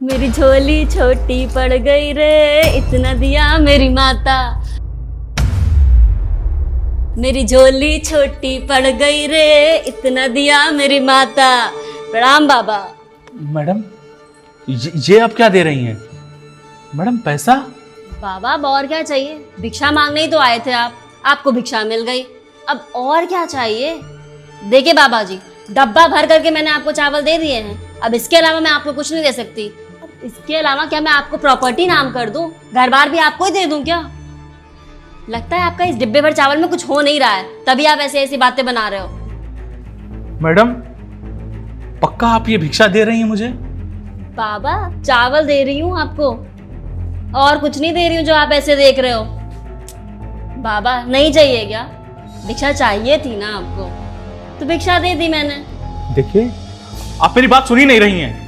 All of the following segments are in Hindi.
मेरी झोली छोटी पड़ गई रे, इतना दिया मेरी माता। मेरी झोली छोटी पड़ गई रे, इतना दिया मेरी माता। प्रणाम बाबा। मैडम ये आप क्या दे रही हैं? मैडम पैसा? बाबा अब और क्या चाहिए, भिक्षा मांगने ही तो आए थे आप, आपको भिक्षा मिल गई, अब और क्या चाहिए। देखिए बाबा जी, डब्बा भर करके मैंने आपको चावल दे दिए हैं, अब इसके अलावा मैं आपको कुछ नहीं दे सकती। अब इसके अलावा क्या मैं आपको प्रॉपर्टी नाम कर दूं, घर बार भी आपको ही दे दूं क्या? लगता है आपका इस डिब्बे भर चावल में कुछ हो नहीं रहा है, तभी आप ऐसी ऐसी बातें बना रहे हो। मैडम पक्का आप ये भिक्षा दे रही हैं मुझे? बाबा चावल दे रही हूँ आपको, और कुछ नहीं दे रही हूँ जो आप ऐसे देख रहे हो। बाबा नहीं चाहिए क्या? भिक्षा चाहिए थी ना आपको, तो भिक्षा दे दी मैंने। देखिए आप मेरी बात सुन ही नहीं रही हैं।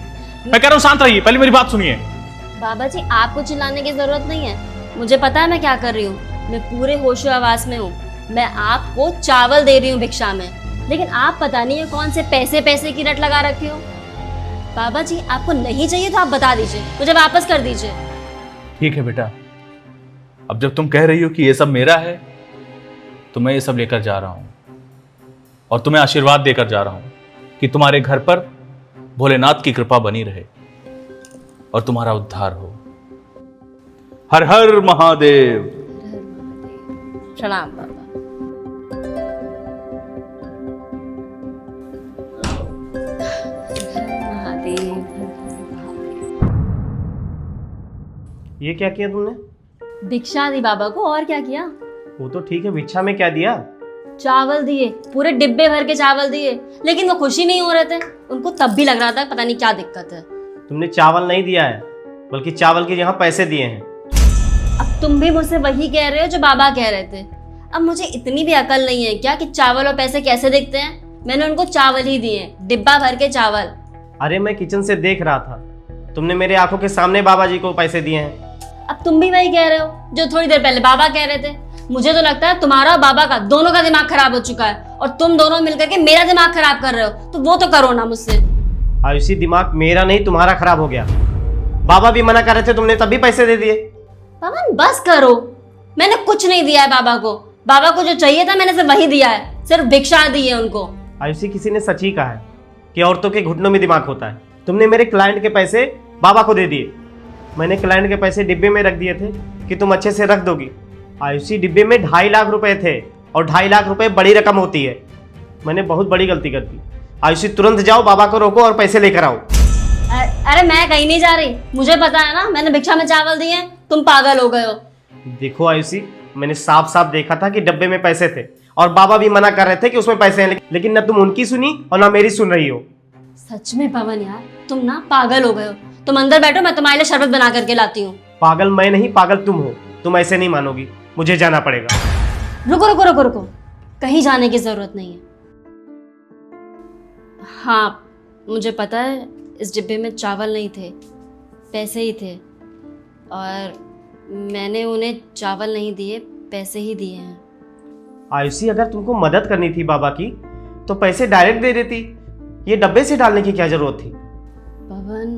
मैं कह रहा हूँ शांत रहिए, पहले मेरी बात सुनिए। बाबा जी आपको चिल्लाने की जरूरत नहीं है, मुझे पता है मैं क्या कर रही हूँ, मैं पूरे होशो आवाज में हूँ। मैं आपको चावल दे रही हूँ भिक्षा में, लेकिन आप पता नहीं है कौन से पैसे पैसे की रट लगा रखे हो। बाबा जी आपको नहीं चाहिए तो आप बता दीजिए, मुझे वापस कर दीजिए। ठीक है बेटा, अब जब तुम कह रही हो कि ये सब मेरा है तो मैं ये सब लेकर जा रहा हूं, और तुम्हें आशीर्वाद देकर जा रहा हूं कि तुम्हारे घर पर भोलेनाथ की कृपा बनी रहे और तुम्हारा उद्धार हो। हर हर महादेव। प्रणाम बाबा। ये क्या किया तुमने? भिक्षा दी बाबा को, और क्या किया। वो तो ठीक है, भिक्षा में क्या दिया? चावल दिए, पूरे डिब्बे भर के चावल दिए, लेकिन वो खुशी नहीं हो रहे थे, उनको तब भी लग रहा था पता नहीं क्या दिक्कत है। तुमने चावल नहीं दिया है, बल्कि चावल के जगह पैसे दिए हैं। अब तुम भी मुझसे वही कह रहे हो जो बाबा कह रहे थे। अब मुझे इतनी भी अकल नहीं है क्या कि चावल और पैसे कैसे दिखते हैं। मैंने उनको चावल ही दिए, डिब्बा भर के चावल। अरे मैं किचन से देख रहा था, तुमने मेरे आंखों के सामने बाबा जी को पैसे दिए हैं। अब तुम भी वही कह रहे हो जो थोड़ी देर पहले बाबा कह रहे थे। मुझे तो लगता है तुम्हारा और बाबा का दोनों का दिमाग खराब हो चुका है, और तुम दोनों मिलकर के मेरा दिमाग खराब कर रहे हो, तो वो तो करो ना मुझसे। आयुषी दिमाग मेरा नहीं तुम्हारा खराब हो गया। बाबा भी मना कर रहे थे, तुमने तब भी पैसे दे दिए। पवन बस करो, मैंने कुछ नहीं दिया है बाबा को। बाबा को जो चाहिए था मैंने सिर्फ वही दिया है, सिर्फ भिक्षा दी है उनको। आयुषी किसी ने सच ही कहा है कि औरतों के घुटनों में दिमाग होता है। तुमने मेरे क्लाइंट के पैसे बाबा को दे दिए। मैंने क्लाइंट के पैसे डिब्बे में रख दिए थे कि तुम अच्छे से रख दोगी। आयुषी डिब्बे में 2.5 लाख रुपए थे, और 2.5 लाख रुपए बड़ी रकम होती है। मैंने बहुत बड़ी गलती कर दी। आयुषी तुरंत जाओ, बाबा को रोको और पैसे लेकर आओ। अरे मैं कहीं नहीं जा रही, मुझे पता है ना मैंने भिक्षा में चावल दिए हैं, तुम पागल हो गए हो। देखो आयुषी, मैंने साफ साफ देखा था कि डब्बे में पैसे थे, और बाबा भी मना कर रहे थे कि उसमें पैसे हैं, लेकिन न तुम उनकी सुनी और ना मेरी सुन रही हो। सच में पवन यार, तुम ना पागल हो गए हो। तुम अंदर बैठो, मैं तुम्हारे लिए शरबत बना करके लाती हूँ। पागल मैं नहीं, पागल तुम हो। तुम ऐसे नहीं मानोगी, मुझे जाना पड़ेगा। रुको रुको रुको रुको, कहीं जाने की जरूरत नहीं है। हाँ मुझे पता है इस डिब्बे में चावल नहीं थे, पैसे ही थे, और मैंने उन्हें चावल नहीं दिए, पैसे ही दिए हैं। आयुषी अगर तुमको मदद करनी थी बाबा की तो पैसे डायरेक्ट दे देती, ये डब्बे से डालने की क्या जरूरत थी? पवन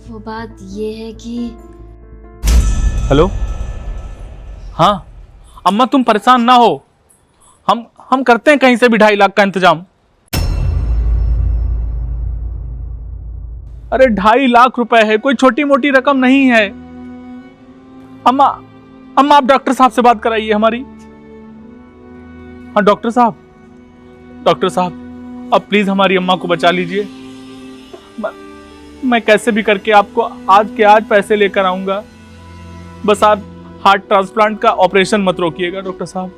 वो बात ये है कि हेलो, हाँ अम्मा तुम परेशान ना हो, हम करते हैं कहीं से भी 2.5 लाख का इंतजाम। अरे 2.5 लाख रुपए है, कोई छोटी मोटी रकम नहीं है। अम्मा आप डॉक्टर साहब से बात कराइए हमारी। हाँ डॉक्टर साहब अब प्लीज हमारी अम्मा को बचा लीजिए। मैं कैसे भी करके आपको आज के आज पैसे लेकर आऊंगा, बस आप हार्ट ट्रांसप्लांट का ऑपरेशन मत रोकिएगा डॉक्टर साहब।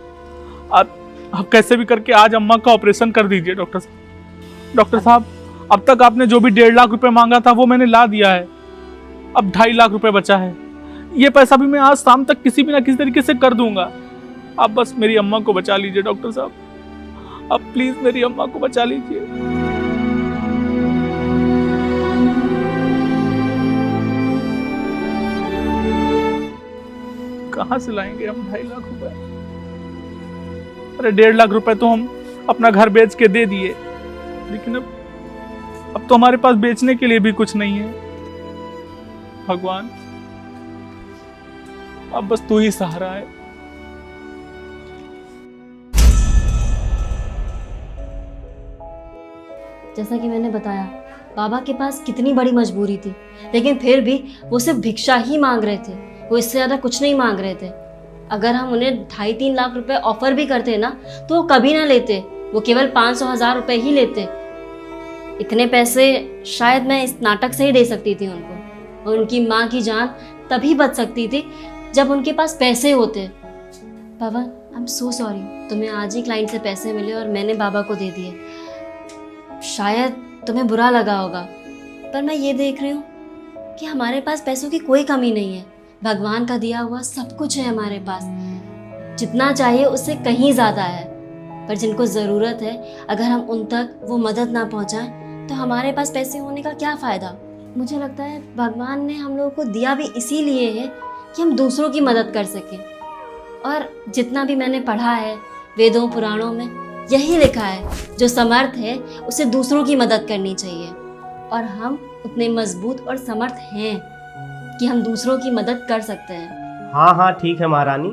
आप कैसे भी करके आज अम्मा का ऑपरेशन कर दीजिए डॉक्टर साहब। अब तक आपने जो भी 1.5 लाख रुपए मांगा था वो मैंने ला दिया है, अब 2.5 लाख रुपए बचा है। ये पैसा भी मैं आज शाम तक किसी भी ना किसी तरीके से कर दूंगा। आप बस मेरी अम्मा को बचा लीजिए डॉक्टर साहब, अब प्लीज मेरी अम्मा को बचा लीजिए। कहां से लाएंगे हम 2.5 लाख रुपए? अरे 1.5 लाख रुपए तो हम अपना घर बेच के दे दिए, लेकिन अब तो हमारे पास बेचने के लिए भी कुछ नहीं है। भगवान अब बस तू ही सहारा है। जैसा कि मैंने बताया, बाबा के पास कितनी बड़ी मजबूरी थी, लेकिन फिर भी वो सिर्फ भिक्षा ही मांग रहे थे। वो इससे ज़्यादा कुछ नहीं मांग रहे थे। अगर हम उन्हें 2.5-3 लाख रुपए ऑफर भी करते ना तो वो कभी ना लेते। वो केवल 500,000 रुपए ही लेते। इतने पैसे शायद मैं इस नाटक से ही दे सकती थी उनको, और उनकी माँ की जान तभी बच सकती थी जब उनके पास पैसे होते। पवन, आई एम सो सॉरी, तुम्हें आज ही क्लाइंट से पैसे मिले और मैंने बाबा को दे दिए। शायद तुम्हें बुरा लगा होगा, पर मैं ये देख रही हूँ कि हमारे पास पैसों की कोई कमी नहीं है। भगवान का दिया हुआ सब कुछ है हमारे पास, जितना चाहिए उससे कहीं ज़्यादा है। पर जिनको ज़रूरत है, अगर हम उन तक वो मदद ना पहुँचाएं तो हमारे पास पैसे होने का क्या फ़ायदा। मुझे लगता है भगवान ने हम लोगों को दिया भी इसीलिए है कि हम दूसरों की मदद कर सकें। और जितना भी मैंने पढ़ा है वेदों पुराणों में, यही लिखा है, जो समर्थ है उसे दूसरों की मदद करनी चाहिए। और हम उतने मजबूत और समर्थ हैं कि हम दूसरों की मदद कर सकते हैं। हाँ हाँ ठीक है महारानी,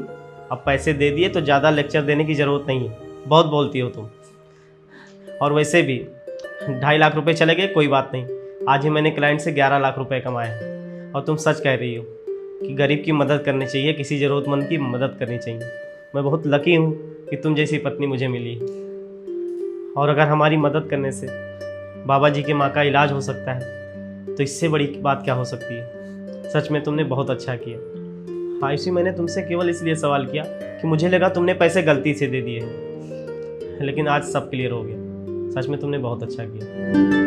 अब पैसे दे दिए तो ज़्यादा लेक्चर देने की ज़रूरत नहीं है, बहुत बोलती हो तुम। और वैसे भी 2.5 लाख रुपए चले गए, कोई बात नहीं। आज ही मैंने क्लाइंट से 11 लाख रुपए कमाए हैं। और तुम सच कह रही हो कि गरीब की मदद करनी चाहिए, किसी ज़रूरतमंद की मदद करनी चाहिए। मैं बहुत लकी हूँ कि तुम जैसी पत्नी मुझे मिली। और अगर हमारी मदद करने से बाबा जी के माँ का इलाज हो सकता है तो इससे बड़ी बात क्या हो सकती है। सच में तुमने बहुत अच्छा किया। आयुषी, मैंने तुमसे केवल इसलिए सवाल किया कि मुझे लगा तुमने पैसे गलती से दे दिए, लेकिन आज सब क्लियर हो गया। सच में तुमने बहुत अच्छा किया।